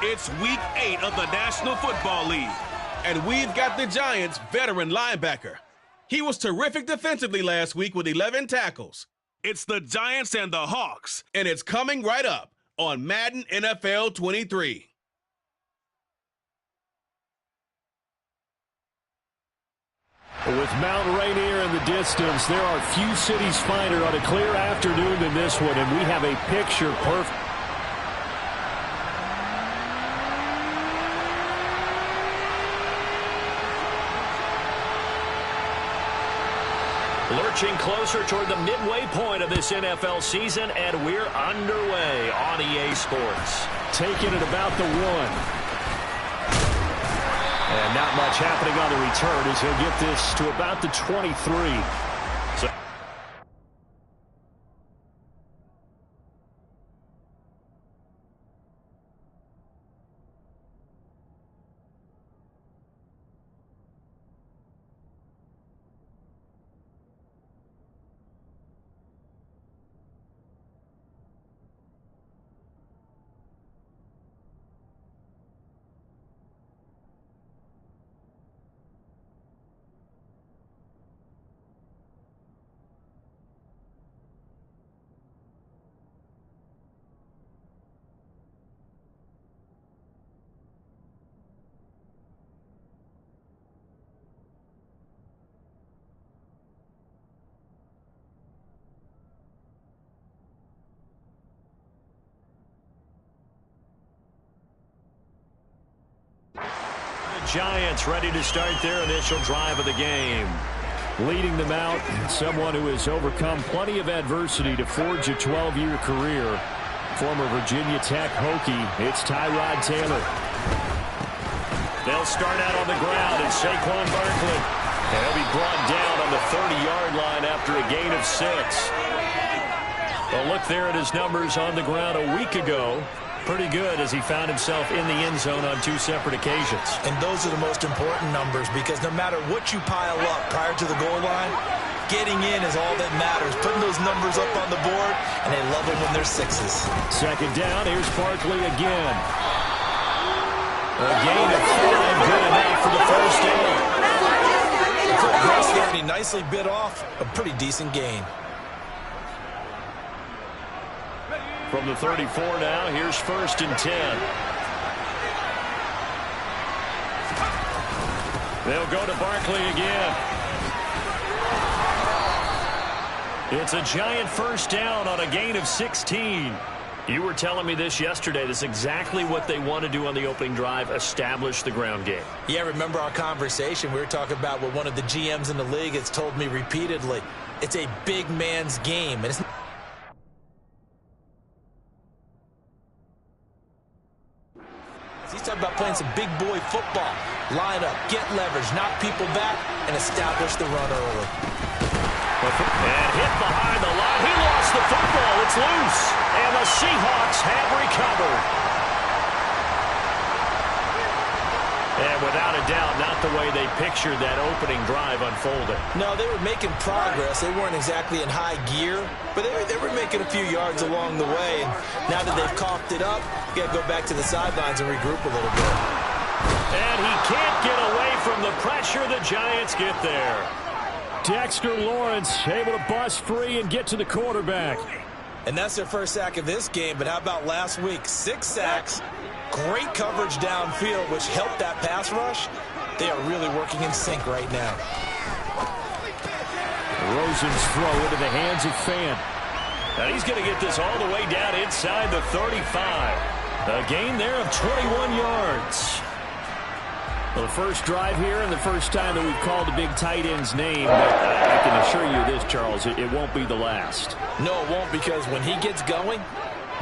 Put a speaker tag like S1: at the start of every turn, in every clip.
S1: It's Week 8 of the National Football League, and we've got the Giants' veteran linebacker. He was terrific defensively last week with 11 tackles. It's the Giants and the Hawks, and it's coming right up on Madden NFL 23.
S2: With Mount Rainier in the distance, there are few cities finer on a clear afternoon than this one, and we have a picture perfect.
S3: Lurching closer toward the midway point of this NFL season, and we're underway on EA Sports.
S2: Taking it about the 1. And not much happening on the return as he'll get this to about the 23. So
S3: Giants ready to start their initial drive of the game.
S2: Leading them out, someone who has overcome plenty of adversity to forge a 12-year career. Former Virginia Tech Hokie, it's Tyrod Taylor.
S3: They'll start out on the ground, and Saquon Barkley. And he'll be brought down on the 30-yard line after a gain of 6. A look there at his numbers on the ground a week ago. Pretty good as he found himself in the end zone on 2 separate occasions.
S4: And those are the most important numbers because no matter what you pile up prior to the goal line, getting in is all that matters. Putting those numbers up on the board, and they love them when they're 6s.
S2: Second down, here's Barkley again. A gain of 5, good enough for the first down.
S4: Gross there, and he nicely bit off a pretty decent gain.
S2: From the 34 now, here's 1st and 10. They'll go to Barkley again. It's a Giant first down on a gain of 16.
S3: You were telling me this yesterday. This is exactly what they want to do on the opening drive, establish the ground game.
S4: Yeah, remember our conversation? We were talking about what one of the GMs in the league has told me repeatedly. It's a big man's game. And it's He's talking about playing some big boy football. Line up, get leverage, knock people back, and establish the run early.
S3: And hit behind the line. He lost the football. It's loose. And the Seahawks have recovered. And without a doubt, not the way they pictured that opening drive unfolding.
S4: No, they were making progress. They weren't exactly in high gear, but they were making a few yards along the way. And now that they've coughed it up, you got to go back to the sidelines and regroup a little bit.
S3: And he can't get away from the pressure. The Giants get there.
S2: Dexter Lawrence able to bust free and get to the quarterback.
S4: And that's their first sack of this game, but how about last week? 6 sacks. Great coverage downfield, which helped that pass rush. They are really working in sync right now.
S2: Rosen's throw into the hands of Fan.
S3: Now he's going to get this all the way down inside the 35. A gain there of 21 yards.
S2: Well, the first drive here and the first time that we've called the big tight end's name. But I can assure you this, Charles, it won't be the last.
S4: No, it won't, because when he gets going,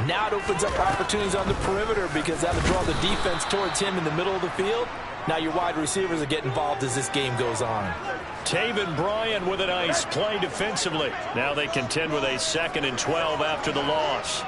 S4: now it opens up opportunities on the perimeter because that'll draw the defense towards him in the middle of the field. Now your wide receivers are getting involved as this game goes on.
S3: Taven Bryan with a nice play defensively. Now they contend with a 2nd and 12 after the loss.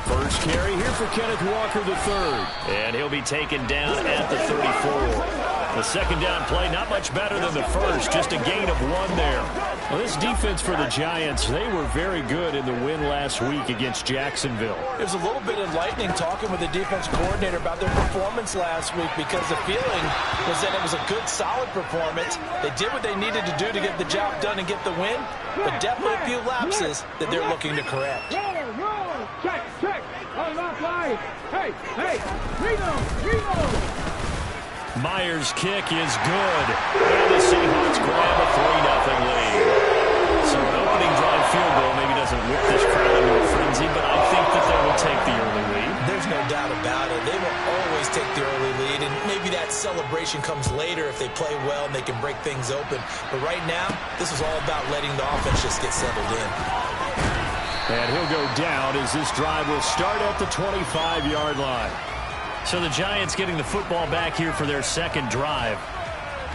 S2: First carry here for Kenneth Walker III.
S3: And he'll be taken down at the 34.
S2: The second down play, not much better than the first, just a gain of 1 there. Well, this defense for the Giants, they were very good in the win last week against Jacksonville.
S4: It was a little bit enlightening talking with the defense coordinator about their performance last week, because the feeling was that it was a good, solid performance. They did what they needed to do to get the job done and get the win, but definitely a few lapses that they're looking to correct.
S5: Check. Hey, Reno.
S2: Myers' kick is good. And the Seahawks grab a 3-0 lead. So an opening drive field goal maybe doesn't whip this crowd into a frenzy, but I think that they will take the early lead.
S4: There's no doubt about it. They will always take the early lead, and maybe that celebration comes later if they play well and they can break things open. But right now, this is all about letting the offense just get settled in.
S2: And he'll go down as this drive will start at the 25-yard line. So the Giants getting the football back here for their second drive.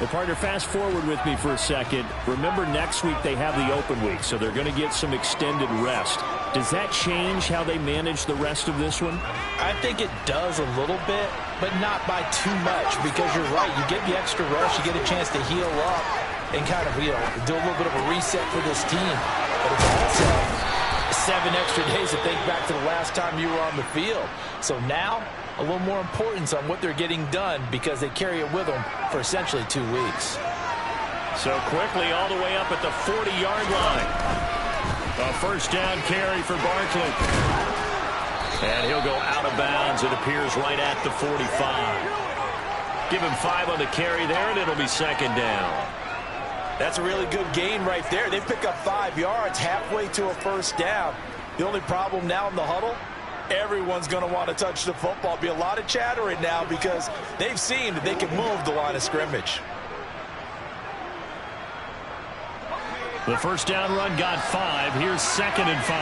S2: Well, partner, fast forward with me for a second. Remember, next week they have the open week, so they're going to get some extended rest. Does that change how they manage the rest of this one?
S4: I think it does a little bit, but not by too much, because you're right. You get the extra rest, you get a chance to heal up and kind of, do a little bit of a reset for this team. But it's also 7 extra days to think back to the last time you were on the field. So now, a little more importance on what they're getting done, because they carry it with them for essentially 2 weeks.
S2: So quickly all the way up at the 40-yard line. A first down carry for Barkley. And he'll go out of bounds, it appears, right at the 45. Give him 5 on the carry there, and it'll be second down.
S4: That's a really good gain right there. They pick up 5 yards halfway to a first down. The only problem now in the huddle, everyone's going to want to touch the football. Be a lot of chatter right now because they've seen that they can move the line of scrimmage.
S2: The first down run got 5. Here's 2nd and 5.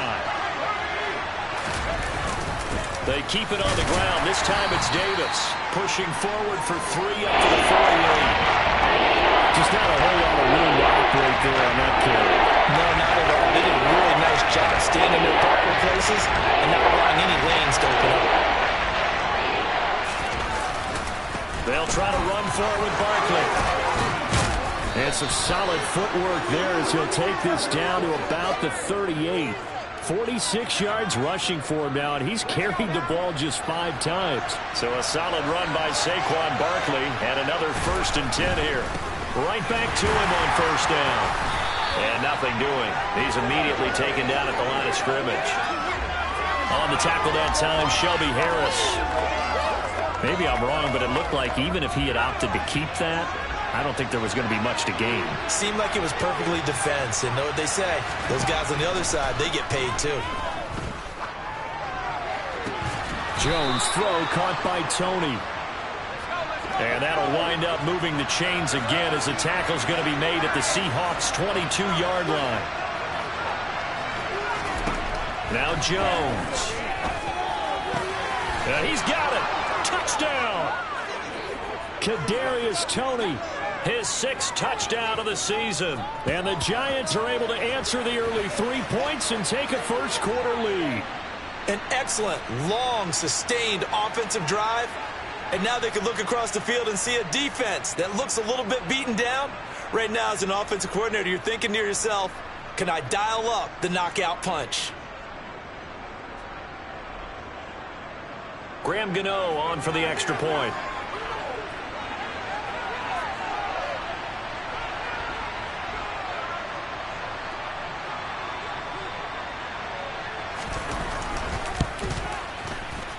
S2: They keep it on the ground. This time it's Davis pushing forward for 3 up to the 40. Just not a whole lot of room to operate there on that carry.
S4: No, not at all. They did a really nice job staying in their proper places and not allowing any lanes to open up.
S2: They'll try to run for it with Barkley. And some solid footwork there as he'll take this down to about the 38. 46 yards rushing for him now, and he's carried the ball just 5 times. So a solid run by Saquon Barkley, and another 1st and 10 here. Right back to him on first down. And nothing doing. He's immediately taken down at the line of scrimmage. On the tackle that time, Shelby Harris. Maybe I'm wrong, but it looked like even if he had opted to keep that, I don't think there was going to be much to gain.
S4: Seemed like it was perfectly defense, and know what they say. Those guys on the other side, they get paid too.
S2: Jones throw caught by Tony. And that'll wind up moving the chains again as the tackle's going to be made at the Seahawks' 22-yard line. Now Jones. And he's got it. Touchdown. Kadarius Toney, his 6th touchdown of the season. And the Giants are able to answer the early 3 points and take a first-quarter lead.
S4: An excellent, long, sustained offensive drive. And now they can look across the field and see a defense that looks a little bit beaten down. Right now, as an offensive coordinator, you're thinking to yourself, can I dial up the knockout punch?
S2: Graham Gano on for the extra point.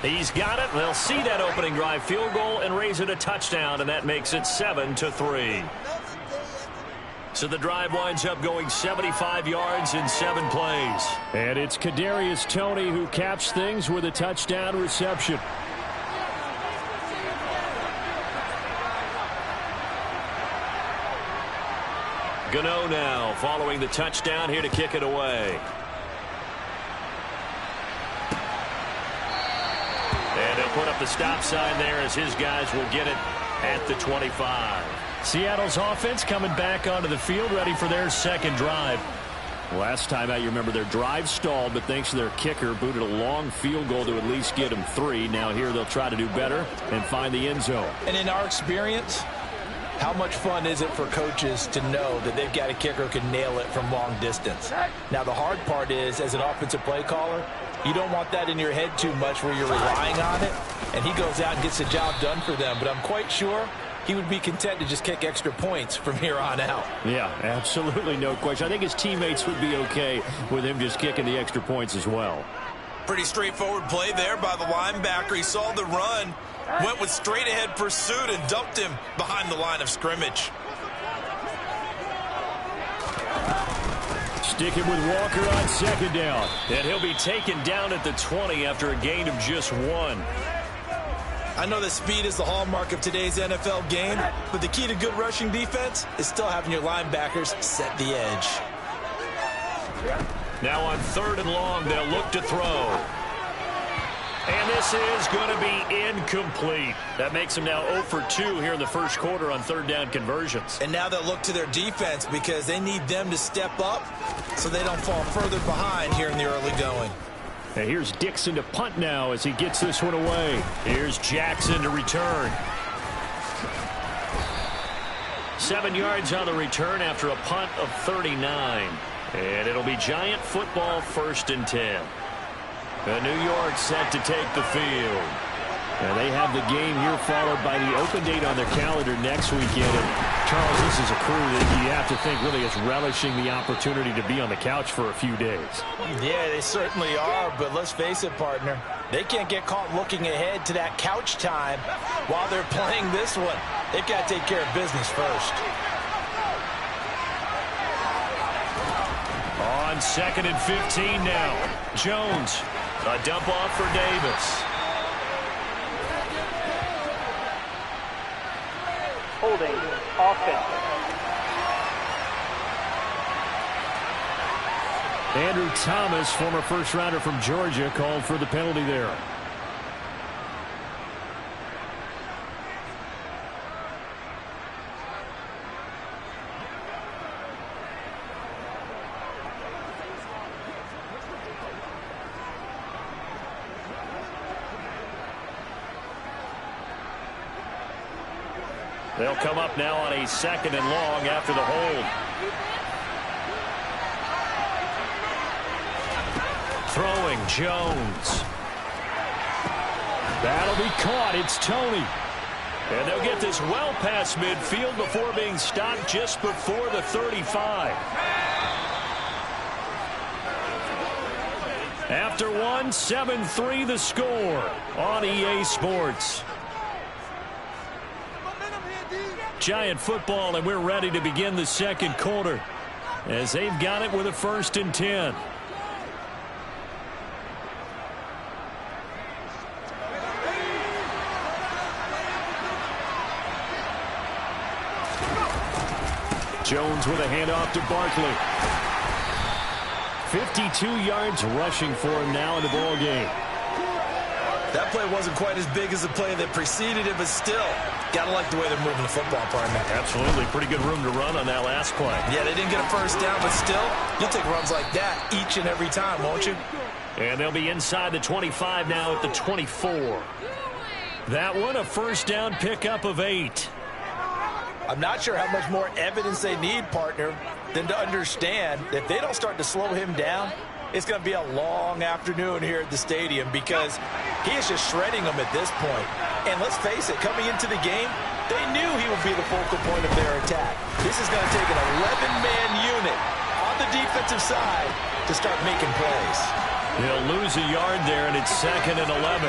S2: He's got it. They'll see that opening drive field goal and raise it a touchdown, and that makes it 7-3. So the drive winds up going 75 yards in 7 plays. And it's Kadarius Toney who caps things with a touchdown reception. Gano now following the touchdown here to kick it away. And they'll put up the stop sign there as his guys will get it at the 25. Seattle's offense coming back onto the field, ready for their second drive. Last time out, you remember their drive stalled, but thanks to their kicker, booted a long field goal to at least get them 3. Now here they'll try to do better and find the end zone.
S4: And in our experience, How much fun is it for coaches to know that they've got a kicker who can nail it from long distance? Now, the hard part is, as an offensive play caller, you don't want that in your head too much where you're relying on it, and he goes out and gets the job done for them. But I'm quite sure he would be content to just kick extra points from here on out.
S2: Yeah, absolutely no question. I think his teammates would be okay with him just kicking the extra points as well.
S6: Pretty straightforward play there by the linebacker. He saw the run, went with straight-ahead pursuit, and dumped him behind the line of scrimmage.
S2: Sticking with Walker on second down. And he'll be taken down at the 20 after a gain of just 1.
S6: I know that speed is the hallmark of today's NFL game, but the key to good rushing defense is still having your linebackers set the edge.
S2: Now on 3rd and long, they'll look to throw. And this is going to be incomplete. That makes them now 0 for 2 here in the first quarter on 3rd down conversions.
S6: And now they'll look to their defense because they need them to step up so they don't fall further behind here in the early going.
S2: And here's Dixon to punt now as he gets this one away. Here's Jackson to return. 7 yards on the return after a punt of 39. And it'll be Giant football 1st and 10. New York set to take the field. And they have the game here followed by the open date on their calendar next weekend. And Charles, this is a crew that you have to think really is relishing the opportunity to be on the couch for a few days.
S4: Yeah, they certainly are, but let's face it, partner. They can't get caught looking ahead to that couch time while they're playing this one. They've got to take care of business first.
S2: On 2nd and 15 now. Jones, a dump off for Davis.
S7: Holding, offense.
S2: Andrew Thomas, former first-rounder from Georgia, called for the penalty there. They'll come up now on a 2nd and long after the hold. Throwing Jones. That'll be caught. It's Tony. And they'll get this well past midfield before being stopped just before the 35. After one, 7-3 the score on EA Sports. Giant football, and we're ready to begin the second quarter as they've got it with a 1st and 10. Jones with a handoff to Barkley. 52 yards rushing for him now in the ball game.
S6: That play wasn't quite as big as the play that preceded it, but still, gotta like the way they're moving the football, partner.
S2: Absolutely. Pretty good room to run on that last play.
S6: Yeah, they didn't get a first down, but still, you'll take runs like that each and every time, won't you?
S2: And they'll be inside the 25 now at the 24. That one, a first down pickup of 8.
S4: I'm not sure how much more evidence they need, partner, than to understand that if they don't start to slow him down, it's going to be a long afternoon here at the stadium because he is just shredding them at this point. And let's face it, coming into the game, they knew he would be the focal point of their attack. This is going to take an 11-man unit on the defensive side to start making plays.
S2: He'll lose a yard there, and it's 2nd and 11.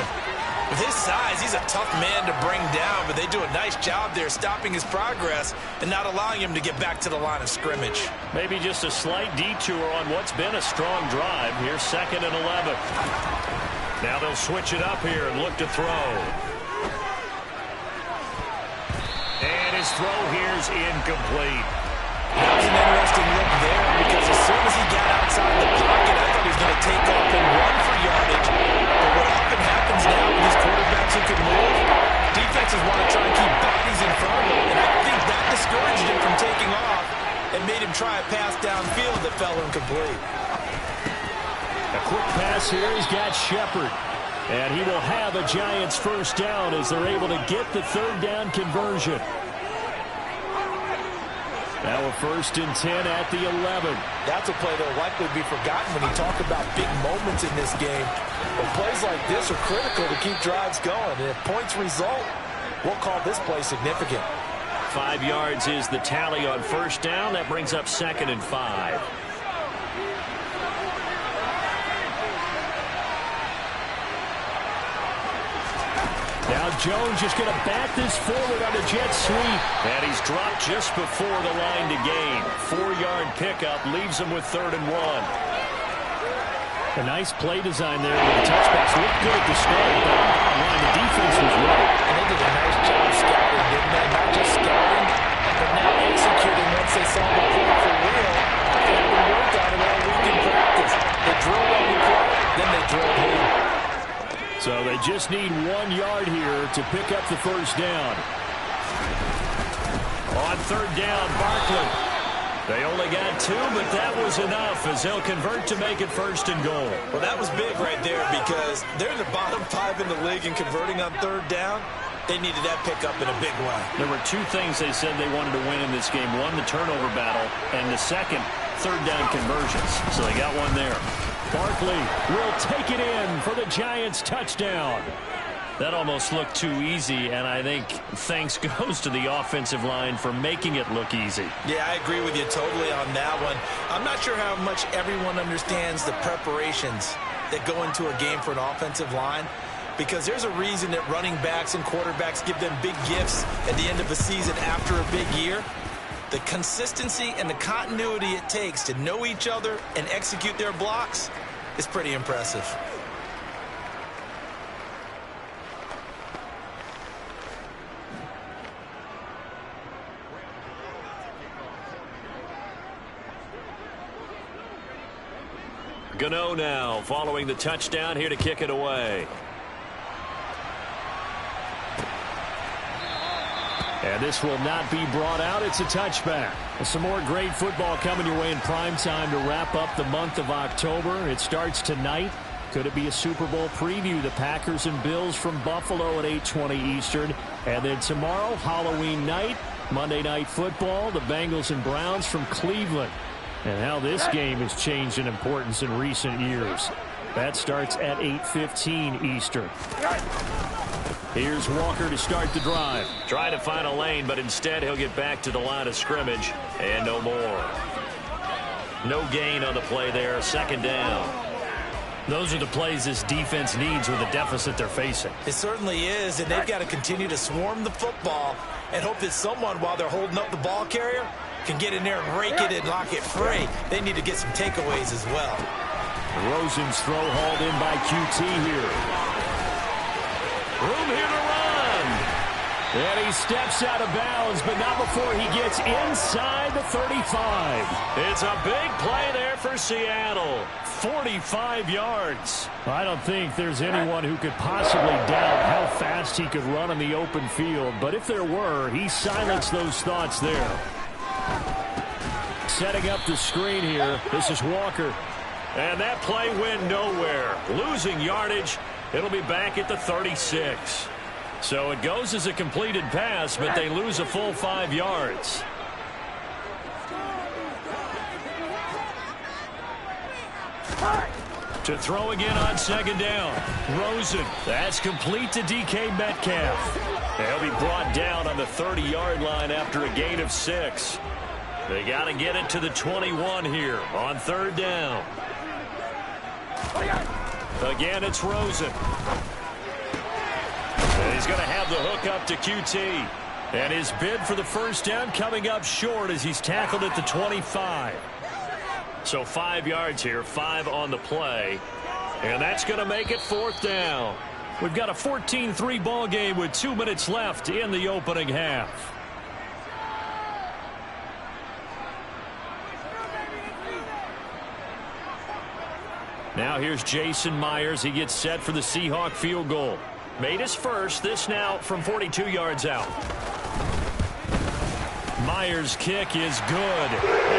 S6: With his size, he's a tough man to bring down, but they do a nice job there stopping his progress and not allowing him to get back to the line of scrimmage.
S2: Maybe just a slight detour on what's been a strong drive. Here's 2nd and 11. Now they'll switch it up here and look to throw. And his throw here's incomplete.
S6: That was an interesting look there because as soon as he got outside the pocket, I thought he was going to take off and run for yardage. But what often happens now with these quarterbacks who can move, defenses want to try and keep bodies in front of them. And I think that discouraged him from taking off and made him try a pass downfield that fell incomplete.
S2: A quick pass here. He's got Shepard. And he will have a Giants first down as they're able to get the 3rd down conversion. Now a 1st and 10 at the 11.
S4: That's a play that will likely be forgotten when you talk about big moments in this game. But plays like this are critical to keep drives going. And if points result, we'll call this play significant.
S2: 5 yards is the tally on 1st down. That brings up 2nd and 5. Now Jones just going to bat this forward on a jet sweep.
S3: And he's dropped just before the line to gain. 4-yard pickup leaves him with 3rd and 1.
S2: A nice play design there with the touchbacks. Looked good at the start, but the defense was right.
S4: And they did a nice job scouting, didn't they? Not just scouting, but now executing once they saw the play for real. They had been worked on it all week in practice. They drilled on the play, then they drilled home.
S2: So they just need 1 yard here to pick up the 1st down.
S3: On 3rd down, Barkley. They only got 2, but that was enough as they'll convert to make it 1st and goal.
S6: Well, that was big right there because they're in the bottom 5 in the league in converting on 3rd down. They needed that pickup in a big way.
S3: There were 2 things they said they wanted to win in this game. One, the turnover battle, and the second, 3rd down conversions. So they got one there.
S2: Barkley will take it in for the Giants touchdown.
S3: That almost looked too easy, and I think thanks goes to the offensive line for making it look easy.
S6: Yeah, I agree with you totally on that one. I'm not sure how much everyone understands the preparations that go into a game for an offensive line, because there's a reason that running backs and quarterbacks give them big gifts at the end of a season after a big year. The consistency and the continuity it takes to know each other and execute their blocks is pretty impressive.
S3: Gano now following the touchdown here to kick it away.
S2: And this will not be brought out. It's a touchback. Some more great football coming your way in prime time to wrap up the month of October. It starts tonight. Could it be a Super Bowl preview? The Packers and Bills from Buffalo at 8:20 Eastern. And then tomorrow, Halloween night, Monday Night Football, the Bengals and Browns from Cleveland. And how this game has changed in importance in recent years. That starts at 8:15 Eastern. Here's Walker to start the drive.
S3: Trying to find a lane, but instead he'll get back to the line of scrimmage. And no more. No gain on the play there. 2nd down.
S2: Those are the plays this defense needs with the deficit they're facing.
S6: It certainly is, and they've got to continue to swarm the football and hope that someone, while they're holding up the ball carrier, can get in there and rake it and lock it free. They need to get some takeaways as well.
S2: Rosen's throw hauled in by QT here.
S3: Room here to run.
S2: And he steps out of bounds, but not before he gets inside the 35.
S3: It's a big play there for Seattle. 45 yards.
S2: I don't think there's anyone who could possibly doubt how fast he could run on the open field. But if there were, he silenced those thoughts there. Setting up the screen here. This is Walker.
S3: And that play went nowhere. Losing yardage. It'll be back at the 36. So it goes as a completed pass, but they lose a full 5 yards. To throw again on 2nd down. Rosen. That's complete to DK Metcalf. They'll be brought down on the 30-yard line after a gain of 6. They got to get it to the 21 here on 3rd down. Again, it's Rosen. And he's going to have the hook up to QT. And his bid for the 1st down coming up short as he's tackled at the 25. So 5 yards here, 5 on the play. And that's going to make it 4th down. We've got a 14-3 ball game with 2 minutes left in the opening half. Now here's Jason Myers. He gets set for the Seahawk field goal. Made his first. This now from 42 yards out. Myers' kick is good.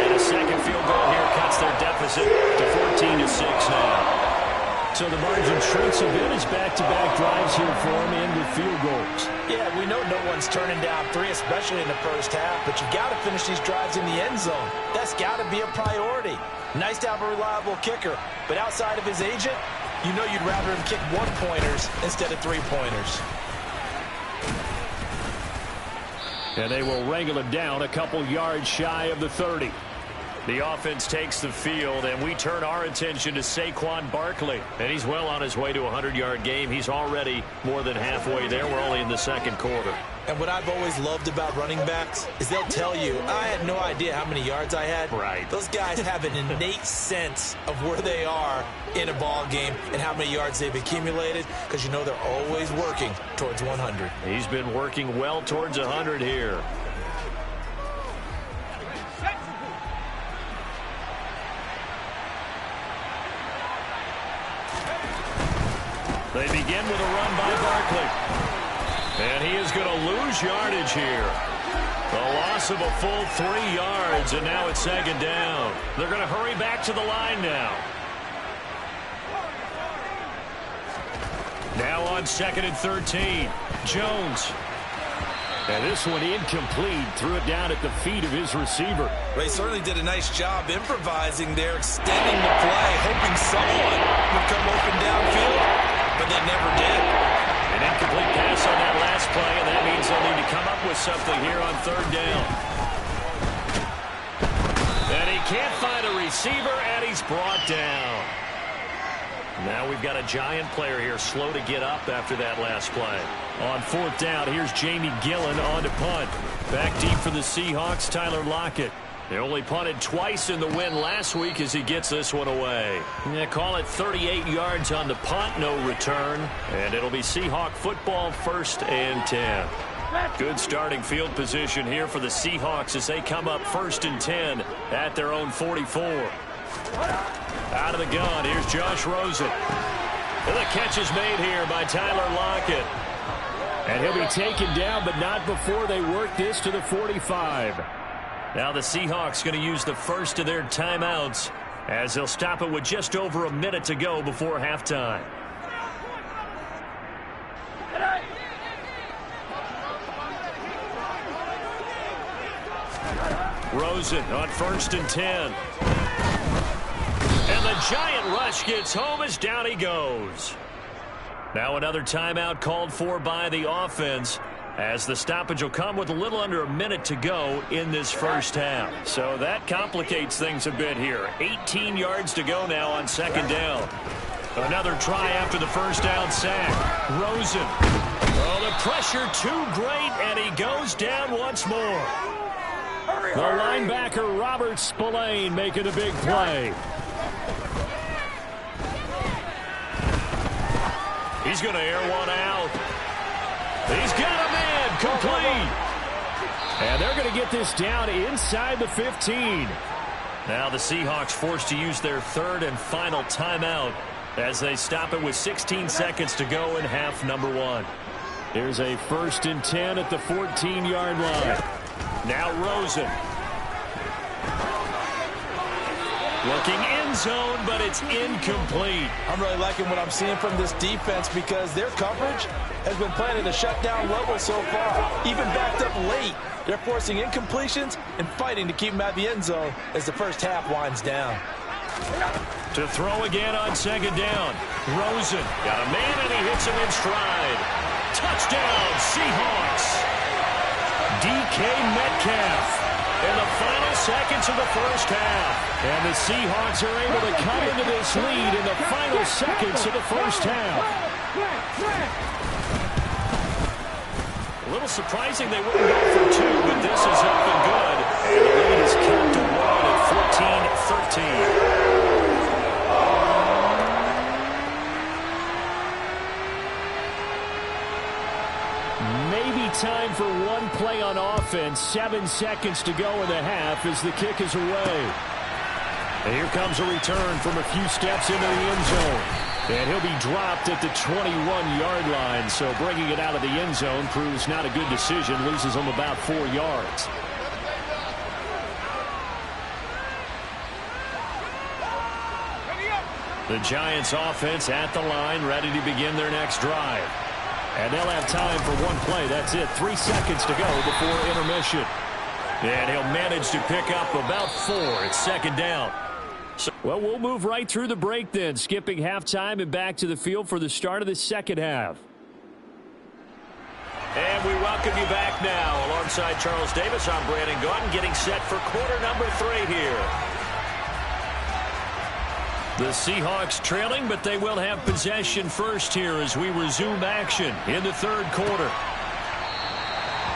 S3: And a second field goal here cuts their deficit to 14-6 now.
S2: So the margin shrinks a bit as back-to-back drives here for him into field goals.
S4: Yeah, we know no one's turning down 3, especially in the first half, but you've got to finish these drives in the end zone. That's got to be a priority. Nice to have a reliable kicker, but outside of his agent, you know you'd rather him kick 1-pointers instead of 3-pointers.
S2: And they will wrangle him down a couple yards shy of the 30.
S3: The offense takes the field, and we turn our attention to Saquon Barkley. And he's well on his way to a 100-yard game. He's already more than halfway there. We're only in the second quarter.
S4: And what I've always loved about running backs is they'll tell you, I had no idea how many yards I had.
S3: Right.
S4: Those guys have an innate sense of where they are in a ball game and how many yards they've accumulated, because you know they're always working towards 100.
S3: He's been working well towards 100 here. They begin with a run by Barkley. And he is going to lose yardage here. A loss of a full 3 yards, and now it's second down. They're going to hurry back to the line now. Now on 2nd and 13. Jones.
S2: And this one incomplete. Threw it down at the feet of his receiver.
S4: They certainly did a nice job improvising there, extending the play, hoping someone would come open downfield. But they never did.
S3: An incomplete pass on that last play, and that means they'll need to come up with something here on 3rd down. And he can't find a receiver, and he's brought down. Now we've got a giant player here, slow to get up after that last play. On 4th down, here's Jamie Gillen on to punt. Back deep for the Seahawks, Tyler Lockett. They only punted twice in the win last week as he gets this one away. Yeah, call it 38 yards on the punt, no return. And it'll be Seahawk football, 1st and 10. Good starting field position here for the Seahawks as they come up 1st and 10 at their own 44. Out of the gun, here's Josh Rosen. And the catch is made here by Tyler Lockett.
S2: And he'll be taken down, but not before they work this to the 45.
S3: Now the Seahawks going to use the first of their timeouts as they'll stop it with just over a minute to go before halftime. Rosen on 1st and 10. And the giant rush gets home as down he goes. Now another timeout called for by the offense, as the stoppage will come with a little under a minute to go in this first half. So that complicates things a bit here. 18 yards to go now on 2nd down. Another try after the first down sack. Rosen. Oh, the pressure too great, and he goes down once more.
S2: The linebacker, Robert Spillane, making a big play.
S3: He's going to air one out. He's got a man complete.
S2: And they're going to get this down inside the 15.
S3: Now the Seahawks forced to use their 3rd and final timeout as they stop it with 16 seconds to go in half number 1.
S2: Here's a 1st and 10 at the 14-yard line.
S3: Now Rosen. Looking end zone, but it's incomplete.
S4: I'm really liking what I'm seeing from this defense because their coverage has been playing at a shutdown level so far. Even backed up late, they're forcing incompletions and fighting to keep them out of the end zone as the first half winds down.
S3: To throw again on 2nd down. Rosen got a man, and he hits him in stride. Touchdown, Seahawks. DK Metcalf in the final seconds of the first half. And the Seahawks are able to come into this lead in the final seconds of the first half. A little surprising they wouldn't go for 2, but this is up and good. And the lead is kept to 1 at 14-13.
S2: Time for one play on offense. 7 seconds to go in the half as the kick is away. And here comes a return from a few steps into the end zone. And he'll be dropped at the 21-yard line. So bringing it out of the end zone proves not a good decision. Loses him about 4 yards. The Giants offense at the line, ready to begin their next drive. And they'll have time for one play. That's it. 3 seconds to go before intermission. And he'll manage to pick up about 4. It's second down. So, well, we'll move right through the break then, skipping halftime and back to the field for the start of the second half.
S3: And we welcome you back now. Alongside Charles Davis, I'm Brandon Gaudin, getting set for quarter number 3 here. The Seahawks trailing, but they will have possession first here as we resume action in the third quarter.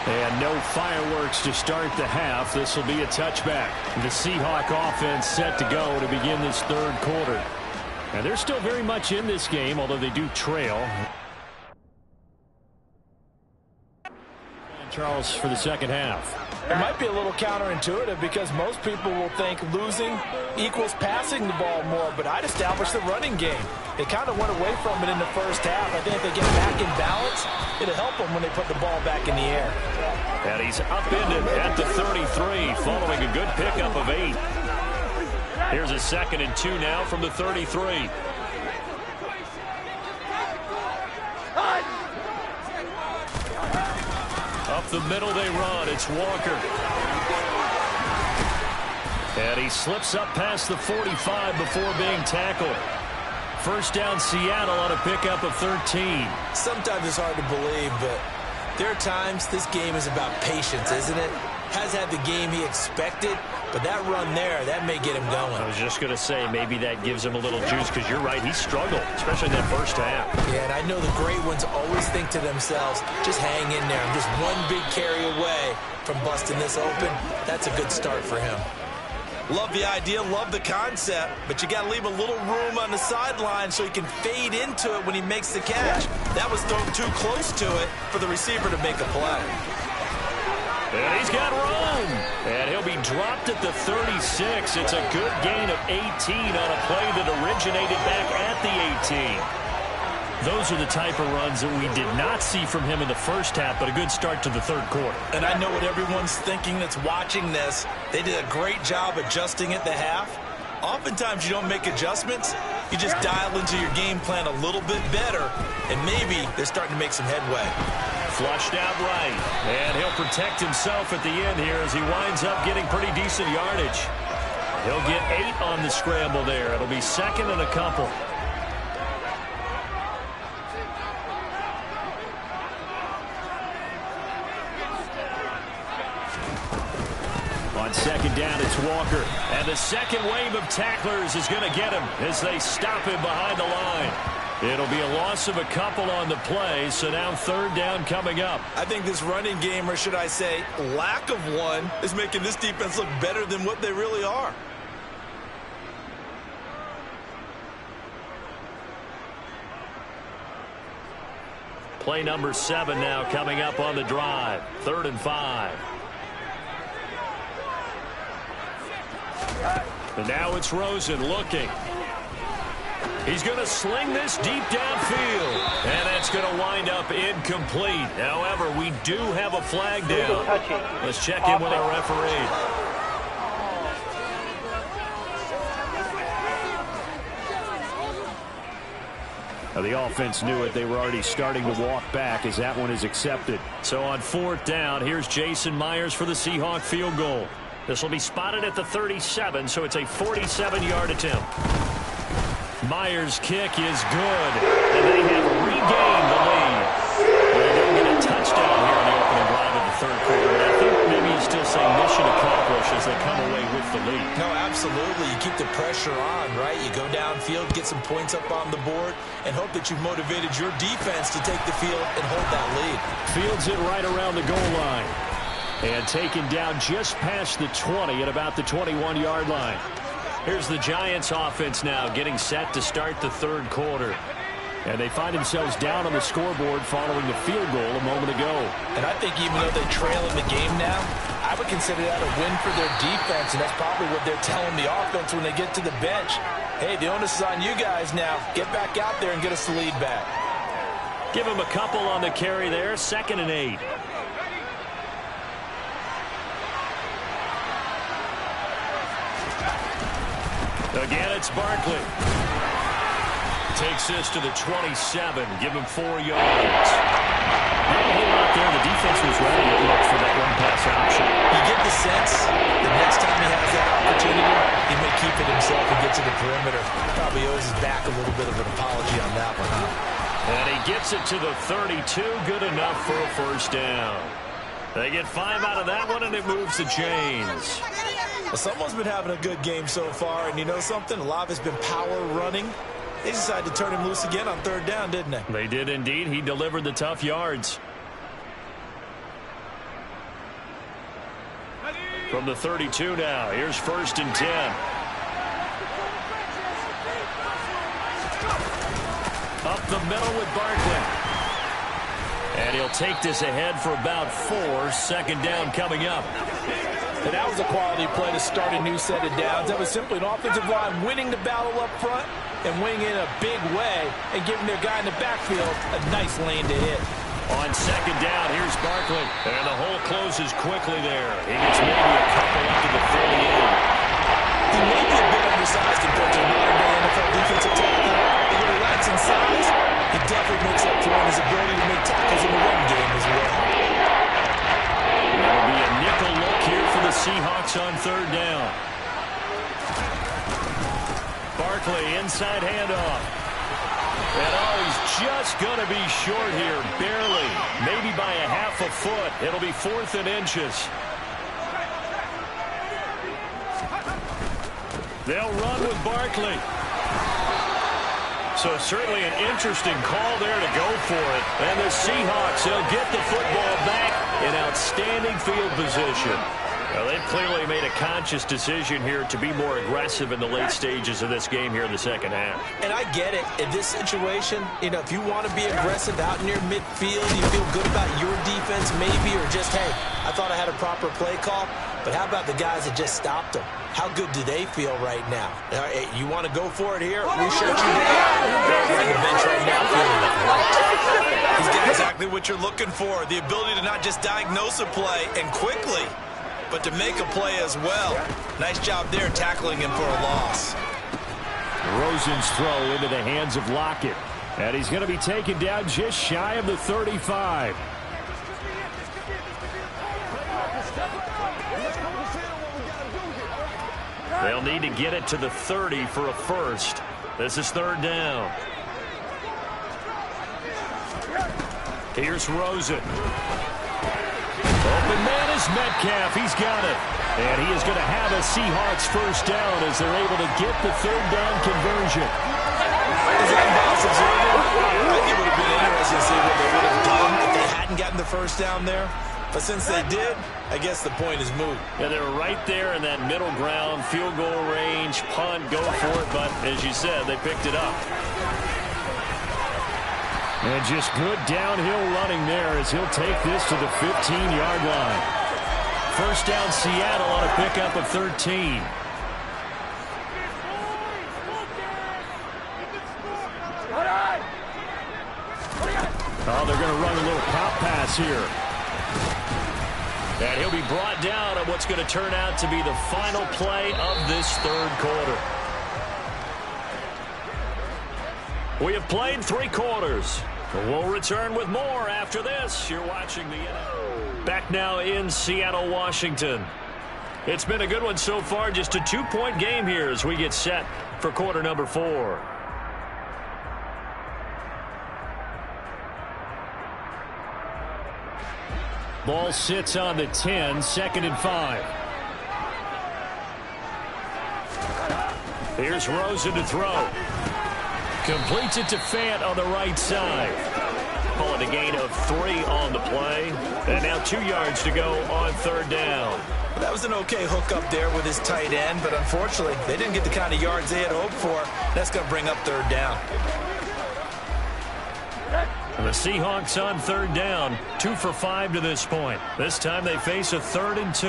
S2: And no fireworks to start the half. This will be a touchback. The Seahawk offense set to go to begin this third quarter. And they're still very much in this game, although they do trail. Charles for the second half.
S4: It might be a little counterintuitive because most people will think losing equals passing the ball more, but I'd establish the running game. They kind of went away from it in the first half. I think if they get back in balance, it'll help them when they put the ball back in the air.
S3: And he's upended at the 33 following a good pickup of 8. Here's a 2nd and 2 now from the 33. Up the middle they run. It's Walker. And he slips up past the 45 before being tackled. First down Seattle on a pickup of 13.
S4: Sometimes it's hard to believe, but there are times this game is about patience, isn't it? Has had the game he expected, but that run there, that may get him going.
S3: I was just going to say maybe that gives him a little juice because you're right, he struggled, especially in that first half.
S4: Yeah, and I know the great ones always think to themselves, just hang in there. I'm just one big carry away from busting this open. That's a good start for him. Love the idea, love the concept, but you got to leave a little room on the sideline so he can fade into it when he makes the catch. That was thrown too close to it for the receiver to make a play.
S3: And he's got room. And he'll be dropped at the 36. It's a good gain of 18 on a play that originated back at the 18. Those are the type of runs that we did not see from him in the first half, but a good start to the third quarter.
S4: And I know what everyone's thinking that's watching this. They did a great job adjusting at the half. Oftentimes you don't make adjustments. You just dial into your game plan a little bit better, and maybe they're starting to make some headway.
S3: Flushed out right, and he'll protect himself at the end here as he winds up getting pretty decent yardage. He'll get 8 on the scramble there. It'll be 2nd and a couple. On 2nd down, it's Walker. And the second wave of tacklers is going to get him as they stop him behind the line. It'll be a loss of a couple on the play, so now 3rd down coming up.
S4: I think this running game, or should I say lack of one, is making this defense look better than what they really are.
S3: Play number 7 now coming up on the drive. 3rd and 5. And now it's Rosen looking. He's going to sling this deep downfield. And that's going to wind up incomplete. However, we do have a flag down. Let's check in with our referee.
S2: Now, the offense knew it. They were already starting to walk back as that one is accepted.
S3: So on 4th down, here's Jason Myers for the Seahawk field goal. This will be spotted at the 37, so it's a 47-yard attempt. Myers' kick is good, and they have regained the lead. They don't get a touchdown here in the opening drive of the third quarter, but I think maybe you still say mission accomplished as they come away with the lead.
S4: No, absolutely. You keep the pressure on, right? You go downfield, get some points up on the board, and hope that you've motivated your defense to take the field and hold that lead.
S2: Fields it right around the goal line. And taken down just past the 20 at about the 21-yard line.
S3: Here's the Giants offense now getting set to start the third quarter.
S2: And they find themselves down on the scoreboard following the field goal a moment ago.
S4: And I think even though they trail in the game now, I would consider that a win for their defense, and that's probably what they're telling the offense when they get to the bench. Hey, the onus is on you guys now. Get back out there and get us the lead back.
S3: Give him a couple on the carry there. 2nd and 8. Again, it's Barkley.
S2: takes this to the 27. Give him 4 yards. Not a whole lot there. The defense was ready to look for that run-pass option.
S6: You get the sense the next time he has that opportunity, he may keep it himself and get to the perimeter. Probably owes his back a little bit of an apology on that one, huh?
S2: And he gets it to the 32. Good enough for a first down. They get 5 out of that one, and it moves the chains.
S6: Well, someone's been having a good game so far, and you know something? A lot of it's been power running. They decided to turn him loose again on 3rd down, didn't they?
S2: They did indeed. He delivered the tough yards. From the 32 now, here's 1st and 10. Up the middle with Barkley. And he'll take this ahead for about 4. 2nd down coming up.
S4: And that was a quality play to start a new set of downs. That was simply an offensive line winning the battle up front and winning in a big way and giving their guy in the backfield a nice lane to hit.
S2: On 2nd down, here's Barkley. And the hole closes quickly there. He gets maybe a couple up to the 38.
S6: He may be a bit undersized compared to a modern-day NFL defensive tackle, but when he lacks in size, it definitely makes up for his ability to make tackles in the run game as well.
S2: That'll be a nickel look here for the Seahawks on 3rd down. Barkley, inside handoff. And he's just going to be short here, barely. Maybe by a half a foot. It'll be 4th and inches. They'll run with Barkley. So certainly an interesting call there to go for it. And the Seahawks, they'll get the football back in outstanding field position. Well, they've clearly made a conscious decision here to be more aggressive in the late stages of this game here in the 2nd half.
S6: And I get it. In this situation, you know, if you want to be aggressive out near midfield, you feel good about your defense maybe, or just, hey, I thought I had a proper play call. But how about the guys that just stopped them? How good do they feel right now? Hey, you want to go for it here? We shut you down. They're on the bench right now feeling it. He's got exactly what you're looking for, the ability to not just diagnose a play and quickly, but to make a play as well. Nice job there tackling him for a loss.
S2: Rosen's throw into the hands of Lockett. And he's going to be taken down just shy of the 35. They'll need to get it to the 30 for a first. This is 3rd down. Here's Rosen. Open man is Metcalf. He's got it. And he is going to have a Seahawks first down as they're able to get the 3rd down conversion.
S6: As an in-bounds observer, I think it would have been interesting to see what they would have done if they hadn't gotten the first down there. But since they did, I guess the point is moot.
S2: Yeah, they were right there in that middle ground, field goal range, punt, go for it. But as you said, they picked it up. And just good downhill running there as he'll take this to the 15-yard line. First down, Seattle on a pickup of 13. Oh, they're going to run a little pop pass here. And he'll be brought down on what's going to turn out to be the final play of this 3rd quarter. We have played 3 quarters. We'll return with more after this. You're watching the NFL. Back now in Seattle, Washington. It's been a good one so far. Just a 2-point game here as we get set for quarter number 4. Ball sits on the 10, 2nd and 5. Here's Rosen to throw. Completes it to Fant on the right side. Call it a gain of 3 on the play. And now 2 yards to go on 3rd down.
S6: Well, that was an okay hookup there with his tight end, but unfortunately, they didn't get the kind of yards they had hoped for. That's going to bring up 3rd down.
S2: The Seahawks on 3rd down, 2 for 5 to this point. This time they face a 3rd and 2.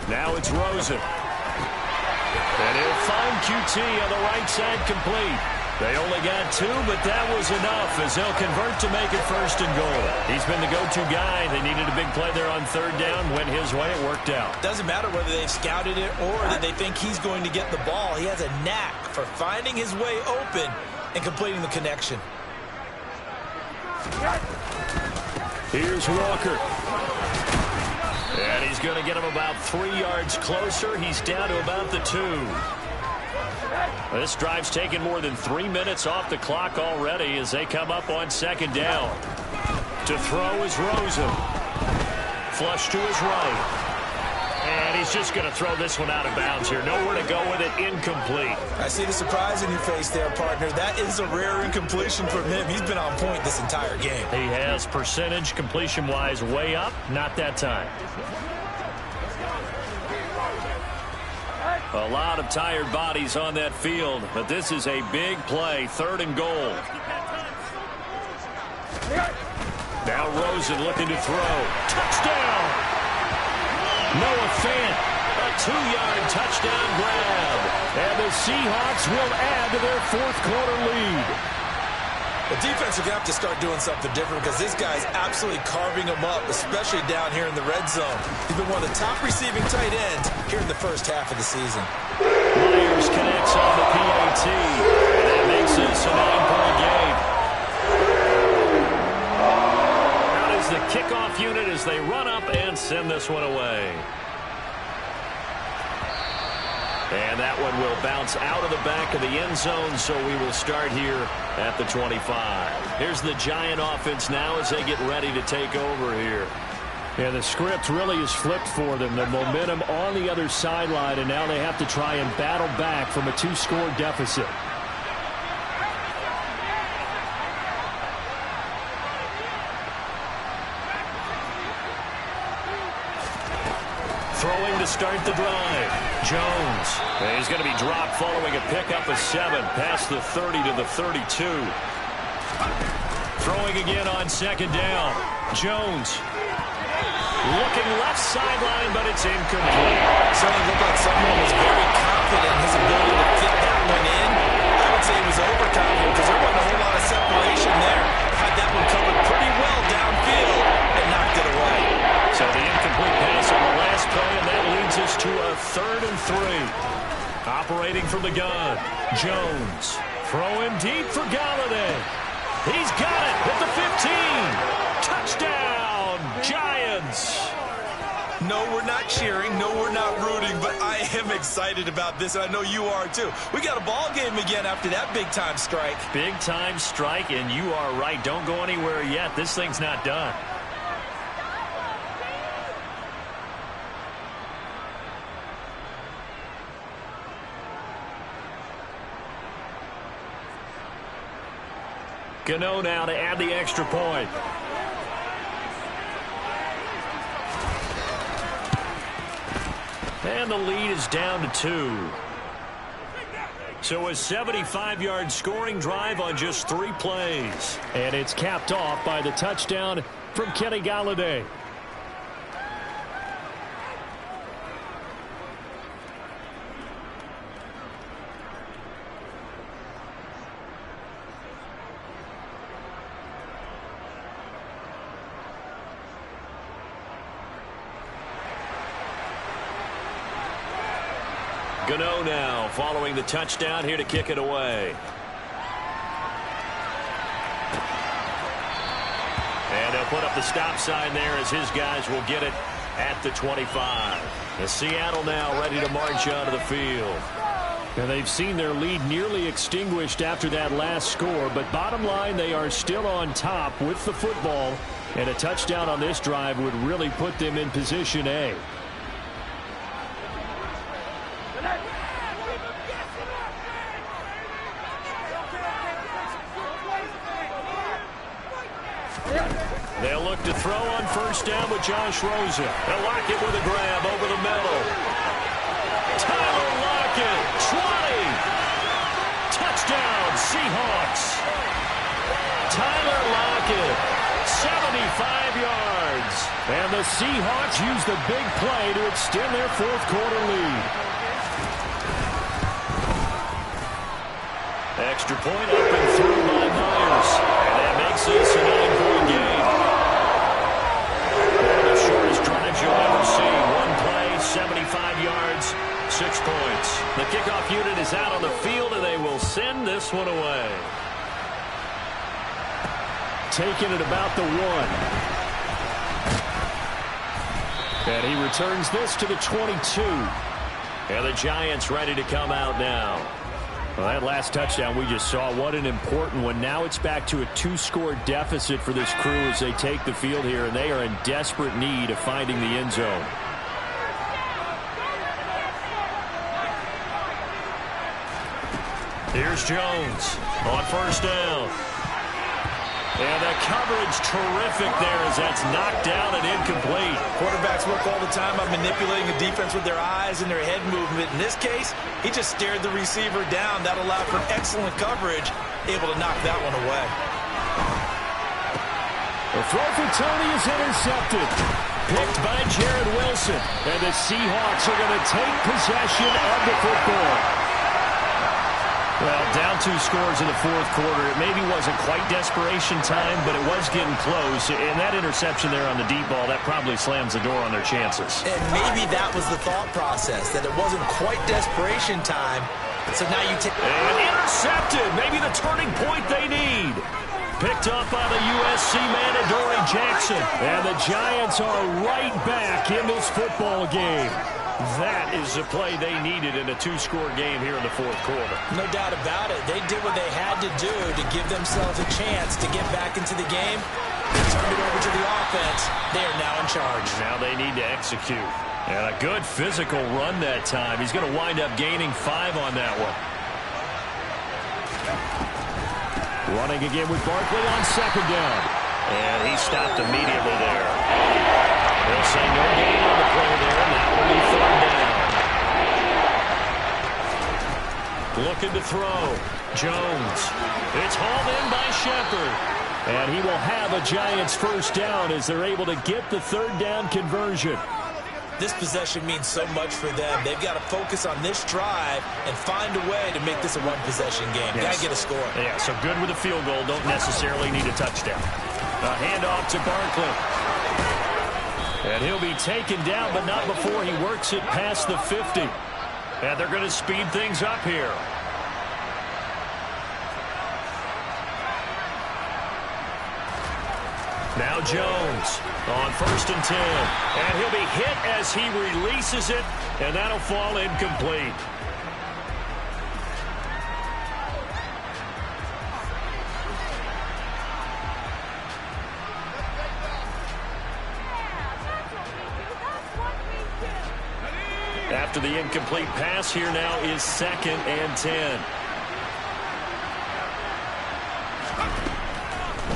S2: Now it's Rosen. And he'll find QT on the right side complete.
S3: They only got 2, but that was enough as they'll convert to make it 1st and goal. He's been the go-to guy. They needed a big play there on 3rd down. Went his way. It worked out.
S6: Doesn't matter whether they've scouted it or that they think he's going to get the ball. He has a knack for finding his way open and completing the connection.
S3: Here's Walker. And he's going to get him about 3 yards closer. He's down to about the 2. This drive's taken more than 3 minutes off the clock already as they come up on 2nd down. To throw is Rosen. Flush to his right. And he's just going to throw this one out of bounds here. Nowhere to go with it. Incomplete.
S6: I see the surprise in your face there, partner. That is a rare incompletion from him. He's been on point this entire game.
S3: He has percentage completion-wise way up. Not that time. A lot of tired bodies on that field, but this is a big play. 3rd and goal. Now Rosen looking to throw. Touchdown! Noah Fant, a 2-yard touchdown grab. And the Seahawks will add to their 4th quarter lead.
S6: The defense are going to have to start doing something different because this guy's absolutely carving them up, especially down here in the red zone. He's been one of the top receiving tight ends here in the first half of the season.
S3: Myers connects on the PAT. That makes this a 9-point game. Out is the kickoff unit as they run up and send this one away. And that one will bounce out of the back of the end zone, so we will start here at the 25. Here's the Giant offense now as they get ready to take over here. Yeah, the script really is flipped for them. The momentum on the other sideline, and now they have to try and battle back from a 2-score deficit. Throwing to start the drive. Jones. And he's going to be dropped following a pickup of 7 past the 30 to the 32. Throwing again on 2nd down. Jones. Looking left sideline, but it's incomplete.
S6: Certainly looked like someone was very confident in his ability to fit that one in. I would say he was overconfident because there wasn't a whole lot of separation there. Had that one covered pretty well downfield and knocked it away.
S3: So the incomplete pass on the last play, and that leads us to a 3rd and 3. Operating from the gun, Jones. Throwing deep for Galladay. He's got it at the 15. Touchdown, Giants.
S6: No, we're not cheering. No, we're not rooting, but I am excited about this, and I know you are too. We got a ball game again after that big-time strike.
S3: Big-time strike, and you are right. Don't go anywhere yet. This thing's not done. Gano now to add the extra point. And the lead is down to 2. So a 75-yard scoring drive on just 3 plays. And it's capped off by the touchdown from Kenny Galladay. Gano now following the touchdown here to kick it away. And they'll put up the stop sign there as his guys will get it at the 25. And Seattle now ready to march onto the field. And they've seen their lead nearly extinguished after that last score, but bottom line, they are still on top with the football, and a touchdown on this drive would really put them in position A. They'll look to throw on 1st down with Josh Rosen. And Lockett with a grab over the middle. Tyler Lockett, 20. Touchdown, Seahawks. Tyler Lockett, 75 yards. And the Seahawks use the big play to extend their 4th quarter lead.
S2: Extra point up and through by Myers. And that makes this a 9-point game. And the shortest drive you'll ever see. One play, 75 yards, 6 points. The kickoff unit is out on the field, and they will send this one away. Taking it about the 1. And he returns this to the 22. And the Giants ready to come out now. Well, that last touchdown we just saw, what an important one. Now it's back to a 2-score deficit for this crew as they take the field here, and they are in desperate need of finding the end zone. Here's Jones on first down. And the coverage terrific there as that's knocked down and incomplete.
S6: Quarterbacks work all the time on manipulating the defense with their eyes and their head movement. In this case, he just stared the receiver down. That allowed for excellent coverage, able to knock that one away.
S2: The throw for Tony is intercepted. Picked by Jared Wilson. And the Seahawks are going to take possession of the football. Well, down 2 scores in the fourth quarter. It maybe wasn't quite desperation time, but it was getting close. And that interception there on the deep ball, that probably slams the door on their chances.
S6: And maybe that was the thought process, that it wasn't quite desperation time. So now you take...
S2: And intercepted. Maybe the turning point they need. Picked up by the USC man, Adoree Jackson. And the Giants are right back in this football game. That is the play they needed in a 2-score game here in the fourth quarter.
S6: No doubt about it. They did what they had to do to give themselves a chance to get back into the game. They turned it over to the offense. They are now in charge.
S2: Now they need to execute. And a good physical run that time. He's going to wind up gaining 5 on that one. Running again with Barkley on second down. And he stopped immediately there. They'll say no gain on the play there, and that will be third down. Looking to throw. Jones. It's hauled in by Shepard. And he will have a Giants first down as they're able to get the third down conversion.
S6: This possession means so much for them. They've got to focus on this drive and find a way to make this a one-possession game.
S2: Yes.
S6: Got to get a score.
S2: Yeah, so good with a field goal. Don't necessarily need a touchdown. A handoff to Barkley. And he'll be taken down, but not before he works it past the 50. And they're going to speed things up here. Now Jones on first and 10. And he'll be hit as he releases it, and that'll fall incomplete. After the incomplete pass, here now is 2nd and 10.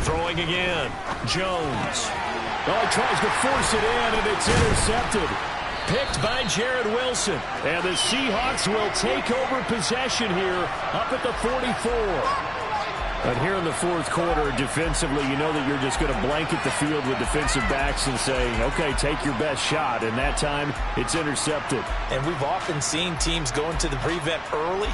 S2: Throwing again. Jones. Oh, he tries to force it in, and it's intercepted. Picked by Jared Wilson. And the Seahawks will take over possession here up at the 44. And here in the fourth quarter, defensively, you know that you're just going to blanket the field with defensive backs and say, okay, take your best shot. And that time, it's intercepted.
S6: And we've often seen teams go into the prevent early,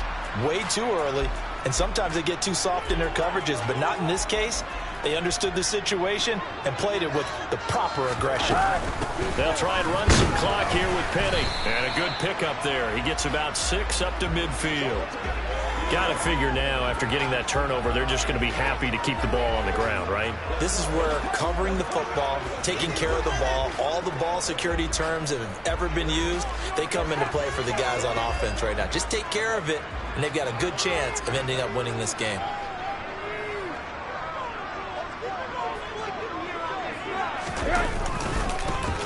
S6: way too early, and sometimes they get too soft in their coverages, but not in this case. They understood the situation and played it with the proper aggression.
S2: They'll try and run some clock here with Penny. And a good pickup there. He gets about 6 up to midfield. Got to figure now, after getting that turnover, they're just going to be happy to keep the ball on the ground, right?
S6: This is where covering the football, taking care of the ball, all the ball security terms that have ever been used, they come into play for the guys on offense right now. Just take care of it, and they've got a good chance of ending up winning this game.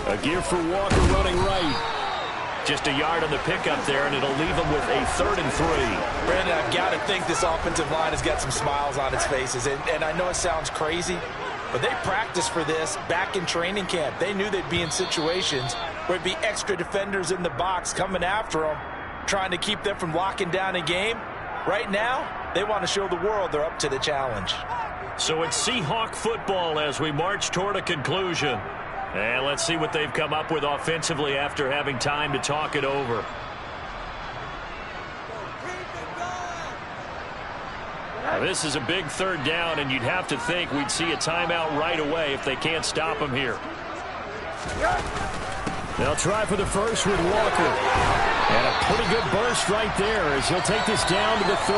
S2: A give for Walker running right. Just a yard on the pickup there, and it'll leave them with a 3rd and 3.
S6: Brandon, I've got to think this offensive line has got some smiles on its faces. And I know it sounds crazy, but they practiced for this back in training camp. They knew they'd be in situations where it'd be extra defenders in the box coming after them, trying to keep them from locking down a game. Right now, they want to show the world they're up to the challenge.
S2: So it's Seahawk football as we march toward a conclusion. And let's see what they've come up with offensively after having time to talk it over. Now,
S3: this is a big third down, and you'd have to think we'd see a timeout right away if they can't stop him here. They'll try for the first with Walker. And a pretty good burst right there as he'll take this down to the 33.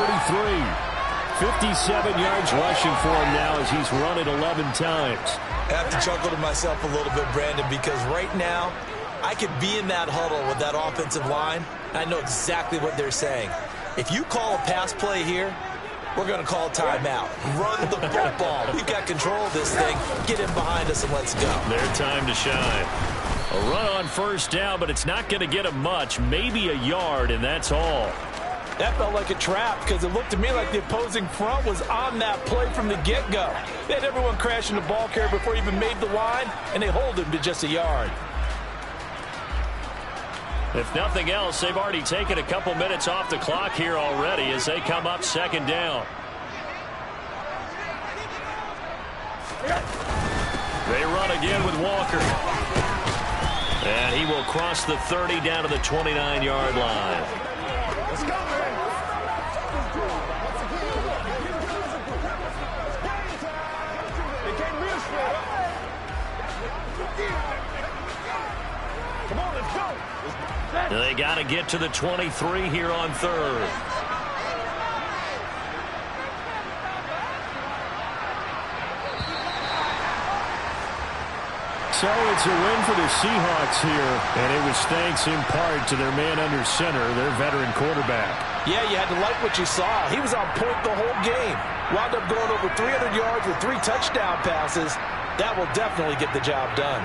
S3: 57 yards rushing for him now as he's run it 11 times.
S6: I have to chuckle to myself a little bit, Brandon, because right now I could be in that huddle with that offensive line. I know exactly what they're saying. If you call a pass play here, we're going to call timeout. Run the football. We've got control of this thing. Get in behind us and let's go.
S3: Their time to shine. A run on first down, but it's not going to get him much. Maybe a yard, and that's all.
S4: That felt like a trap because it looked to me like the opposing front was on that play from the get-go. They had everyone crashing the ball carrier before he even made the line, and they hold him to just a yard.
S3: If nothing else, they've already taken a couple minutes off the clock here already as they come up second down. They run again with Walker. And he will cross the 30 down to the 29-yard line.
S5: Let's go, man. They came real straight up. Come on, let's go.
S3: They got to get to the 23 here on third. So it's a win for the Seahawks here, and it was thanks in part to their man under center, their veteran quarterback.
S4: Yeah, you had to like what you saw. He was on point the whole game. Wound up going over 300 yards with 3 touchdown passes. That will definitely get the job done.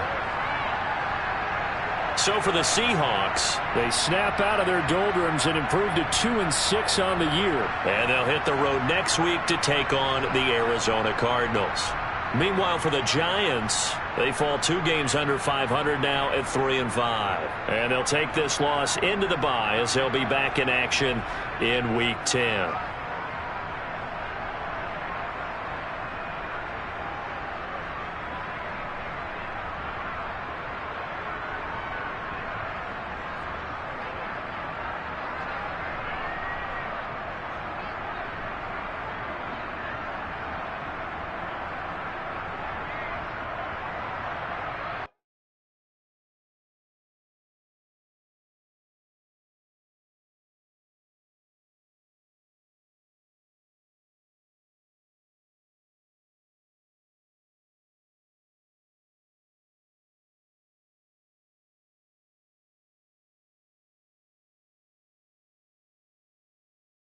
S3: So for the Seahawks, they snap out of their doldrums and improve to 2-6 on the year. And they'll hit the road next week to take on the Arizona Cardinals. Meanwhile, for the Giants, they fall 2 games under 500 now at 3-5. And they'll take this loss into the bye as they'll be back in action in Week 10.